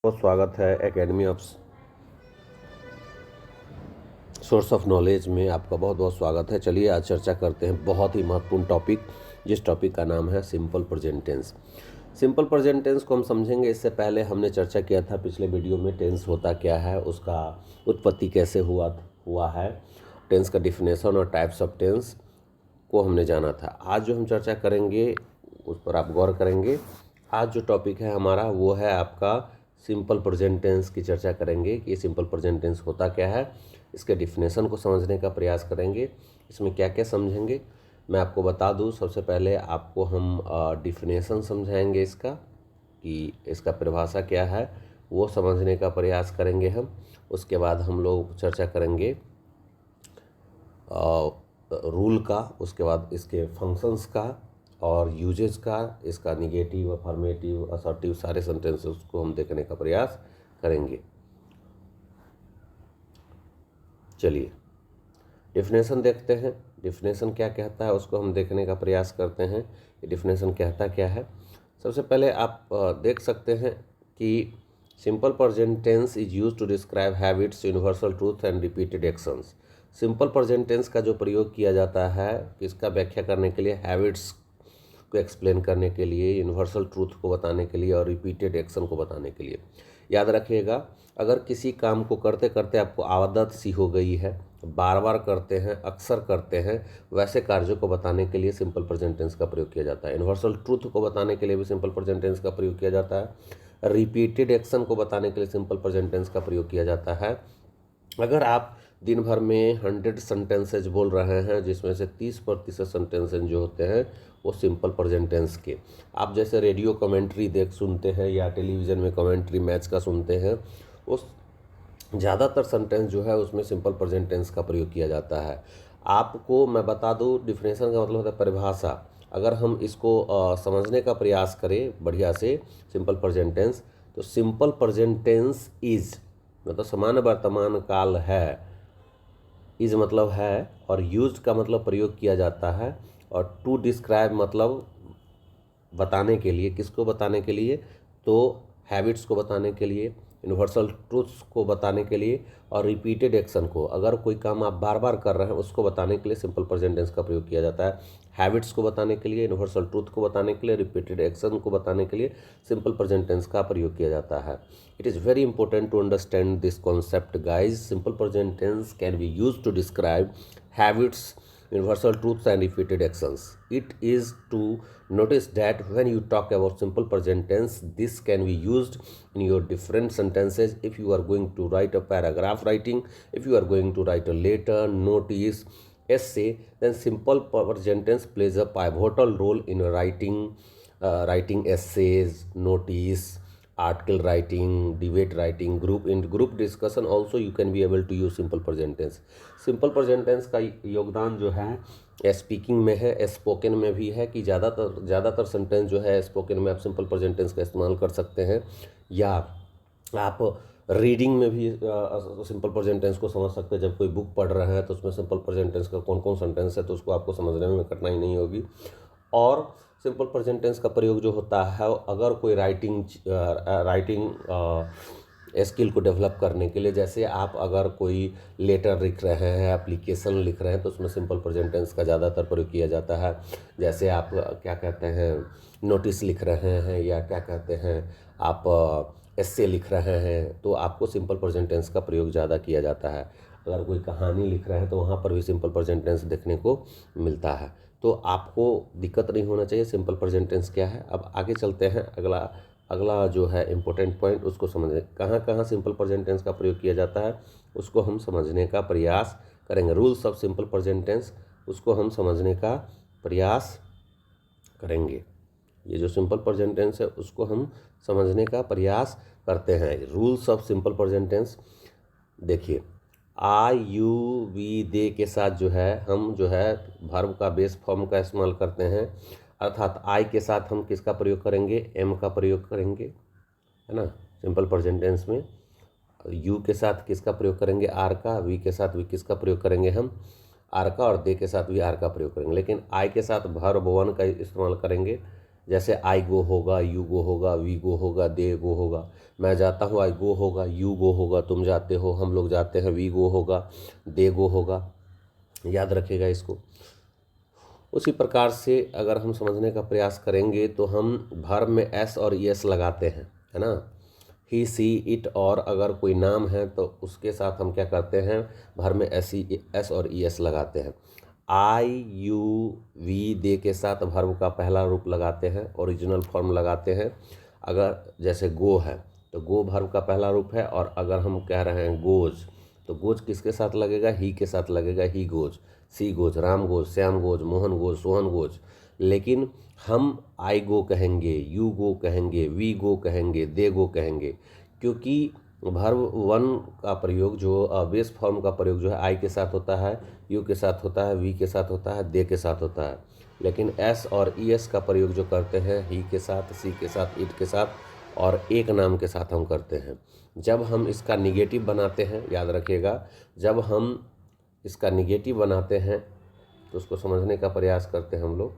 बहुत स्वागत है academy of source of knowledge में। आपका बहुत बहुत स्वागत है। चलिए आज चर्चा करते हैं बहुत ही महत्वपूर्ण टॉपिक, जिस टॉपिक का नाम है simple present tense. Simple present tense को हम समझेंगे। इससे पहले हमने चर्चा किया था पिछले वीडियो में टेंस होता क्या है, उसका उत्पत्ति कैसे हुआ है, टेंस का डिफिनेशन और टाइप्स ऑफ टेंस को हमने जाना था। आज जो हम चर्चा करेंगे उस पर आप गौर करेंगे। आज जो टॉपिक है हमारा वो है आपका सिंपल प्रेजेंट टेंस की चर्चा करेंगे कि सिंपल प्रेजेंट टेंस होता क्या है, इसके डिफिनेशन को समझने का प्रयास करेंगे। इसमें क्या क्या समझेंगे मैं आपको बता दूं। सबसे पहले आपको हम डिफिनेशन समझाएंगे इसका, कि इसका परिभाषा क्या है वो समझने का प्रयास करेंगे हम। उसके बाद हम लोग चर्चा करेंगे रूल का, उसके बाद इसके फंक्शंस का और यूजेस का, इसका निगेटिव, अफर्मेटिव, असर्टिव सारे सेंटेंसेस को हम देखने का प्रयास करेंगे। चलिए डिफिनेशन देखते हैं। डिफिनेशन क्या कहता है उसको हम देखने का प्रयास करते हैं। ये डिफिनेशन कहता क्या है। सबसे पहले आप देख सकते हैं कि simple present tense is use to describe habits, universal truth and repeated actions. Simple present tense का जो प्रयोग किया जाता है इसका व्याख्या करने के लिए, हैबिट्स को एक्सप्लेन करने के लिए, यूनिवर्सल ट्रूथ को बताने के लिए और रिपीटेड एक्शन को बताने के लिए। याद रखिएगा, अगर किसी काम को करते करते आपको आदत सी हो गई है, बार बार करते हैं, अक्सर करते हैं, वैसे कार्यों को बताने के लिए सिंपल प्रेजेंट टेंस का प्रयोग किया जाता है। यूनिवर्सल ट्रूथ को बताने के लिए भी सिंपल प्रेजेंट टेंस का प्रयोग किया जाता है। रिपीटेड एक्शन को बताने के लिए सिंपल प्रेजेंट टेंस का प्रयोग किया जाता है। अगर आप दिन भर में 100 सेंटेंसेज बोल रहे हैं, जिसमें से 30% सेंटेंसेज जो होते हैं वो सिंपल प्रेजेंट टेंस के, आप जैसे रेडियो कमेंट्री सुनते हैं या टेलीविज़न में कमेंट्री मैच का सुनते हैं, उस ज़्यादातर सेंटेंस जो है उसमें सिंपल प्रेजेंट टेंस का प्रयोग किया जाता है। आपको मैं बता दूं, डिफिनेशन का मतलब होता है परिभाषा। अगर हम इसको समझने का प्रयास करें बढ़िया से, सिंपल प्रेजेंट टेंस, तो सिंपल प्रेजेंट टेंस इज मतलब सामान्य वर्तमान काल है, इज मतलब है, और यूज का मतलब प्रयोग किया जाता है, और टू डिस्क्राइब मतलब बताने के लिए। किसको बताने के लिए? तो हैबिट्स को बताने के लिए, यूनिवर्सल ट्रूथ्स को बताने के लिए, और रिपीटेड एक्शन को, अगर कोई काम आप बार बार कर रहे हैं उसको बताने के लिए सिंपल प्रेजेंट टेंस का प्रयोग किया जाता है। हैबिट्स को बताने के लिए, यूनिवर्सल ट्रूथ को बताने के लिए, रिपीटेड एक्शन को बताने के लिए सिंपल प्रेजेंट टेंस का प्रयोग किया जाता है। It is very important to understand this concept guys. Simple present tense can be use to describe habits, universal truths and repeated actions. It is to notice that when you talk about simple present tense, this can be used in your different sentences. If you are going to write a paragraph writing, if you are going to write a letter, notice, essay, then simple present tense plays a pivotal role in writing essays, notice, article writing, debate writing, group discussion. Also you can be able to use simple present tense. Simple present tense का योगदान जो है speaking में है, spoken में भी है, कि ज़्यादातर सेंटेंस जो है स्पोकन में आप सिंपल प्रेजेंट टेंस का इस्तेमाल कर सकते हैं, या आप रीडिंग में भी सिंपल प्रेजेंट टेंस को समझ सकते हैं। जब कोई बुक पढ़ रहे हैं तो उसमें सिंपल प्रेजेंट टेंस का कौन कौन सेंटेंस है तो उसको आपको समझने में कठिनाई नहीं होगी। और सिंपल प्रेजेंट टेंस का प्रयोग जो होता है, अगर कोई राइटिंग स्किल को डेवलप करने के लिए, जैसे आप अगर कोई लेटर लिख रहे हैं, एप्लीकेशन लिख रहे हैं, तो उसमें सिंपल प्रेजेंट टेंस का ज़्यादातर प्रयोग किया जाता है। जैसे आप क्या कहते हैं, नोटिस लिख रहे हैं, या क्या कहते हैं आप एस्से लिख रहे हैं, तो आपको सिंपल प्रेजेंट टेंस का प्रयोग ज़्यादा किया जाता है। अगर कोई कहानी लिख रहे हैं तो वहाँ पर भी सिंपल प्रेजेंट टेंस देखने को मिलता है। तो आपको दिक्कत नहीं होना चाहिए सिंपल प्रेजेंट टेंस क्या है। अब आगे चलते हैं, अगला जो है इम्पोर्टेंट पॉइंट उसको समझें। कहाँ कहाँ सिंपल प्रेजेंट टेंस का प्रयोग किया जाता है उसको हम समझने का प्रयास करेंगे। Rules of simple present tense, उसको हम समझने का प्रयास करेंगे। ये जो सिंपल प्रेजेंट टेंस है उसको हम समझने का प्रयास करते हैं। Rules of simple present tense देखिए, आई यू वी दे के साथ जो है हम जो है वर्ब का बेस फॉर्म का इस्तेमाल करते हैं। अर्थात आई के साथ हम किसका प्रयोग करेंगे? एम का प्रयोग करेंगे, है ना, सिंपल प्रेजेंट टेंस में। यू के साथ किसका प्रयोग करेंगे? आर का। वी के साथ भी किसका प्रयोग करेंगे? हम आर का। और दे के साथ भी आर का प्रयोग करेंगे। लेकिन आई के साथ वर्ब वन का इस्तेमाल करेंगे, जैसे आई गो होगा, यू गो होगा, वी गो होगा, दे गो होगा। मैं जाता हूँ, आई गो होगा, यू गो होगा, तुम जाते हो, हम लोग जाते हैं, वी गो होगा, दे गो होगा। याद रखिएगा इसको। उसी प्रकार से अगर हम समझने का प्रयास करेंगे तो हम वर्ब में एस और ईएस लगाते हैं, है ना। ही, सी, इट, और अगर कोई नाम है तो उसके साथ हम क्या करते हैं, वर्ब में एस और ईएस लगाते हैं। आई, यू, वी, दे के साथ वर्ब का पहला रूप लगाते हैं, ओरिजिनल फॉर्म लगाते हैं। अगर जैसे गो है तो गो वर्ब का पहला रूप है, और अगर हम कह रहे हैं गोज, तो गोज किसके साथ लगेगा, ही के साथ लगेगा, he goes, she goes, Ram goes, Shyam goes, Mohan goes, Sohan goes. लेकिन हम आई गो कहेंगे, यू गो कहेंगे, वी गो कहेंगे, दे गो कहेंगे, क्योंकि वर्ब वन का प्रयोग जो बेस फॉर्म का प्रयोग जो है आई के साथ होता है, यू के साथ होता है, वी के साथ होता है, दे के साथ होता है। लेकिन एस और ई एस का प्रयोग जो करते हैं ही के साथ, सी के साथ, इट के साथ और एक नाम के साथ हम करते हैं। जब हम इसका निगेटिव बनाते हैं, याद रखिएगा, जब हम इसका निगेटिव बनाते हैं तो उसको समझने का प्रयास करते हैं हम लोग।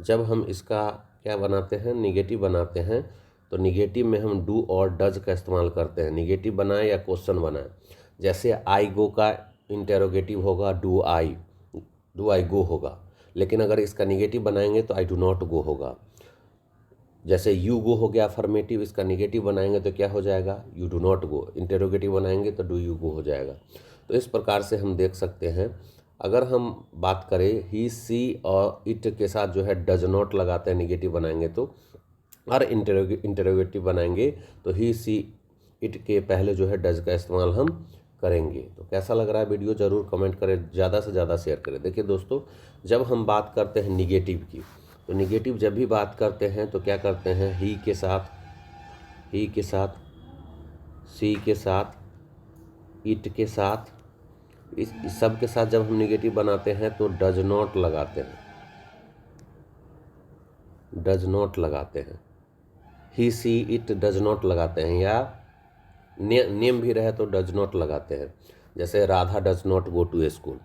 जब हम इसका क्या बनाते हैं, निगेटिव बनाते हैं, तो निगेटिव में हम डू और डज का इस्तेमाल करते हैं। निगेटिव बनाए या क्वेश्चन बनाए, जैसे आई गो का इंटेरोगेटिव होगा डू आई गो होगा। लेकिन अगर इसका निगेटिव बनाएंगे तो आई डू नॉट गो होगा। जैसे यू गो हो गया अफर्मेटिव, इसका निगेटिव बनाएंगे तो क्या हो जाएगा, you do not go. Interrogative बनाएंगे तो डू यू गो हो जाएगा। तो इस प्रकार से हम देख सकते हैं। अगर हम बात करें ही, सी और इट के साथ जो है डज नॉट लगाते हैं निगेटिव बनाएंगे तो, और इंटेरोगेटिव बनाएंगे तो ही, सी, इट के पहले जो है डज का इस्तेमाल हम करेंगे। तो कैसा लग रहा है वीडियो, ज़रूर कमेंट करें, ज़्यादा से ज़्यादा शेयर करें। देखिए दोस्तों, जब हम बात करते हैं निगेटिव की, तो निगेटिव जब भी बात करते हैं तो क्या करते हैं, ही के साथ, सी के साथ, इट के साथ, इस सब के साथ जब हम निगेटिव बनाते हैं तो डज नॉट लगाते हैं, ही, सी, इट डज नॉट लगाते हैं, या नेम भी रहे तो डज नॉट लगाते हैं। जैसे Radha does not go to a school,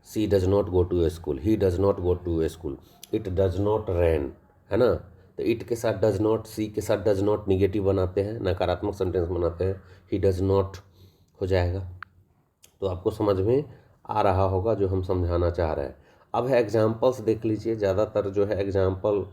she does not go to a school, he does not go to a school, it does not rain, है ना। तो इट के साथ डज नॉट, सी के साथ डज नॉट निगेटिव बनाते हैं, नकारात्मक सेंटेंस बनाते हैं, ही डज नॉट हो जाएगा। तो आपको समझ में आ रहा होगा जो हम समझाना चाह रहे हैं। अब है एग्जाम्पल्स, देख लीजिए। ज़्यादातर जो है एग्जाम्पल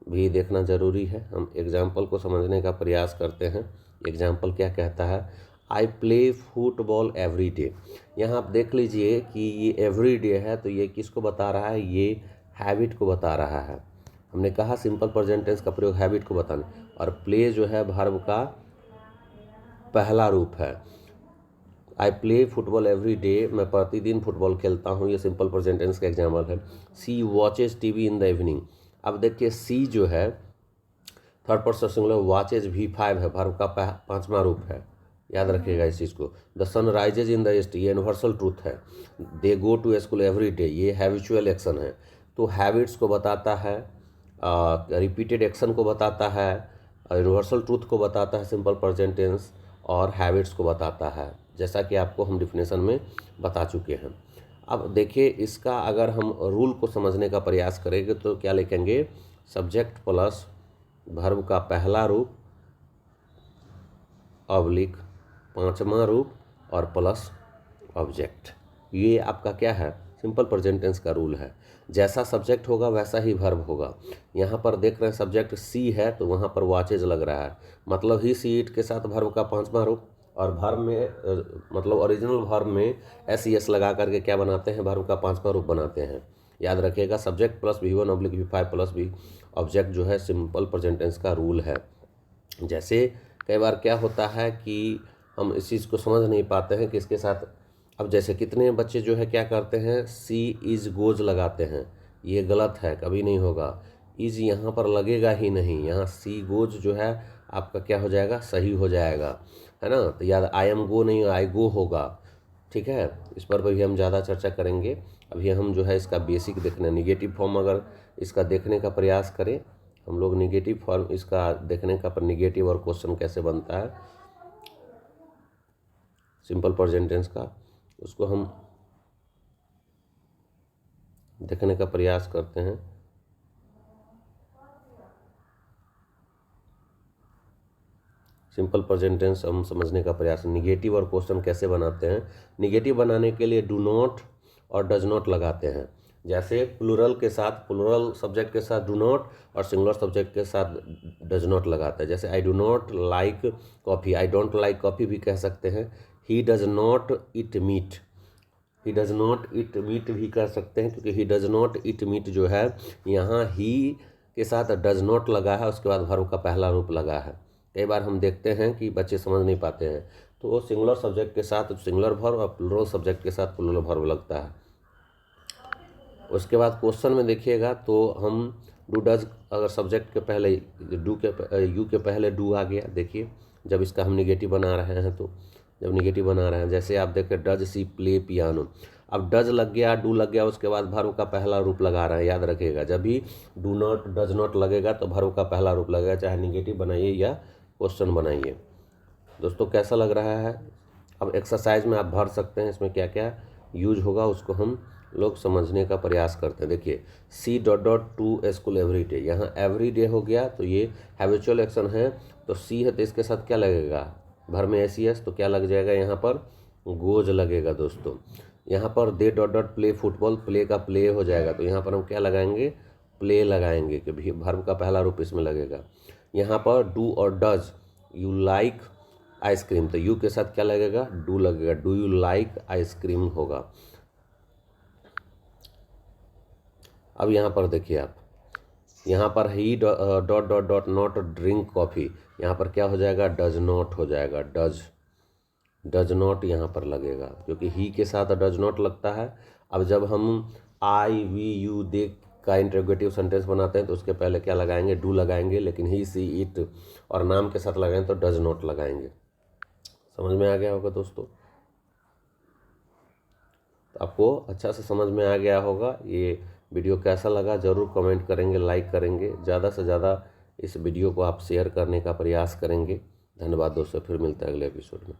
भी देखना ज़रूरी है। हम एग्जाम्पल को समझने का प्रयास करते हैं। एग्जाम्पल क्या कहता है, I play football every day. यहाँ आप देख लीजिए कि ये एवरी डे है, तो ये किसको बता रहा है, ये हैबिट को बता रहा है। हमने कहा सिंपल प्रेजेंट टेंस का प्रयोग हैबिट को बताने, और प्ले जो है वर्ब का पहला रूप है। I play football every day, मैं प्रतिदिन फुटबॉल खेलता हूँ, ये सिंपल प्रेजेंट टेंस का एग्जाम्पल है। She watches TV in the evening. अब देखिए सी जो है third person singular, watches V5 है, वर्ब का पांचवा रूप है। याद रखिएगा इस चीज़ को। The sun rises in the east, ये यूनिवर्सल ट्रूथ है। They go to school every day, ये हैबिचुअल एक्शन है। तो हैबिट्स को बताता है, रिपीटेड एक्शन को बताता है, यूनिवर्सल ट्रूथ को बताता है सिंपल प्रेजेंट टेंस, और हैबिट्स को बताता है, जैसा कि आपको हम डिफिनेशन में बता चुके हैं। अब देखिए इसका अगर हम रूल को समझने का प्रयास करेंगे तो क्या लिखेंगे, सब्जेक्ट प्लस वर्ब का पहला रूप ऑब्लिक पांचवा रूप और प्लस ऑब्जेक्ट। ये आपका क्या है, सिंपल प्रेजेंट टेंस का रूल है। जैसा सब्जेक्ट होगा वैसा ही वर्ब होगा। यहाँ पर देख रहे हैं सब्जेक्ट सी है तो वहाँ पर वॉचेज लग रहा है, मतलब ही, सी, इट के साथ वर्ब का पांचवा रूप, और वर्ब में मतलब ओरिजिनल वर्ब में एस ई एस लगा करके क्या बनाते हैं, वर्ब का पांचवा रूप बनाते हैं। याद रखिएगा, subject plus V1 oblique V5 plus V object जो है सिंपल प्रेजेंट टेंस का रूल है। जैसे कई बार क्या होता है कि हम इस चीज़ को समझ नहीं पाते हैं कि इसके साथ, अब जैसे कितने बच्चे जो है क्या करते हैं, सी इज गोज लगाते हैं, ये गलत है, कभी नहीं होगा। इज यहाँ पर लगेगा ही नहीं, यहाँ सी गोज जो है आपका क्या हो जाएगा, सही हो जाएगा, है ना। तो याद, आई एम गो नहीं, आई गो होगा, ठीक है। इस पर भी हम ज़्यादा चर्चा करेंगे। अभी हम जो है इसका बेसिक देखना, निगेटिव फॉर्म अगर इसका देखने का प्रयास करें हम लोग, निगेटिव फॉर्म इसका देखने का, पर निगेटिव और क्वेश्चन कैसे बनता है सिंपल प्रेजेंट टेंस का, उसको हम देखने का प्रयास करते हैं। सिंपल प्रेजेंट टेंस हम समझने का प्रयास। निगेटिव और क्वेश्चन कैसे बनाते हैं। निगेटिव बनाने के लिए डू नॉट और डज नॉट लगाते हैं। जैसे प्लूरल के साथ, प्लूरल सब्जेक्ट के साथ डू नॉट और सिंगुलर सब्जेक्ट के साथ डज नॉट लगाते हैं। जैसे I do not like coffee, I don't like coffee भी कह सकते हैं। ही does not eat meat, he does not eat meat भी कह सकते हैं, क्योंकि ही डज नॉट ईट मीट जो है यहाँ ही के साथ डज नॉट लगा है, उसके बाद वर्ब का पहला रूप लगा है। कई बार हम देखते हैं कि बच्चे समझ नहीं पाते हैं, तो वो सिंगुलर सब्जेक्ट के साथ सिंगुलर वर्ब और प्लूरल सब्जेक्ट के साथ प्लूरल वर्ब लगता है। उसके बाद क्वेश्चन में देखिएगा तो हम डू डज, अगर सब्जेक्ट के पहले यू के पहले डू आ गया, देखिए जब इसका हम निगेटिव बना रहे हैं, तो जब निगेटिव बना रहे हैं, जैसे आप देखें डज सी प्ले पियानो, अब डज लग गया, डू लग गया, उसके बाद वर्ब का पहला रूप लगा रहे हैं। याद रखिएगा, जब भी डू नॉट डज नॉट लगेगा तो वर्ब का पहला रूप लगेगा, चाहे निगेटिव बनाइए या क्वेश्चन बनाइए। दोस्तों कैसा लग रहा है? अब एक्सरसाइज में आप भर सकते हैं, इसमें क्या क्या यूज होगा उसको हम लोग समझने का प्रयास करते हैं। देखिए she dot dot to school every day, यहाँ एवरी डे हो गया तो ये हैबिचुअल एक्शन है, तो सी है तो इसके साथ क्या लगेगा, भर में एस, तो क्या लग जाएगा यहाँ पर गोज लगेगा। दोस्तों यहाँ पर they dot dot play football, play का प्ले हो जाएगा, तो यहाँ पर हम क्या लगाएंगे, प्ले लगाएंगे, कि भर्ब का पहला रूप इसमें लगेगा। यहाँ पर डू और डज, यू लाइक आइसक्रीम, तो यू के साथ क्या लगेगा, डू लगेगा, डू यू लाइक आइसक्रीम होगा। अब यहाँ पर देखिए आप, यहाँ पर ही dot dot dot not drink coffee, यहाँ पर क्या हो जाएगा, डज नॉट हो जाएगा, डज नॉट यहाँ पर लगेगा, क्योंकि ही के साथ डज नॉट लगता है। अब जब हम आई वी यू दे का इंटरोगेटिव सेंटेंस बनाते हैं तो उसके पहले क्या लगाएंगे, डू लगाएंगे, लेकिन ही सी इट और नाम के साथ लगाएंगे तो डज नॉट लगाएंगे। समझ में आ गया होगा दोस्तों? तो आपको अच्छा से समझ में आ गया होगा। ये वीडियो कैसा लगा ज़रूर कमेंट करेंगे, लाइक करेंगे, ज़्यादा से ज़्यादा इस वीडियो को आप शेयर करने का प्रयास करेंगे। धन्यवाद दोस्तों, फिर मिलते हैं अगले एपिसोड में।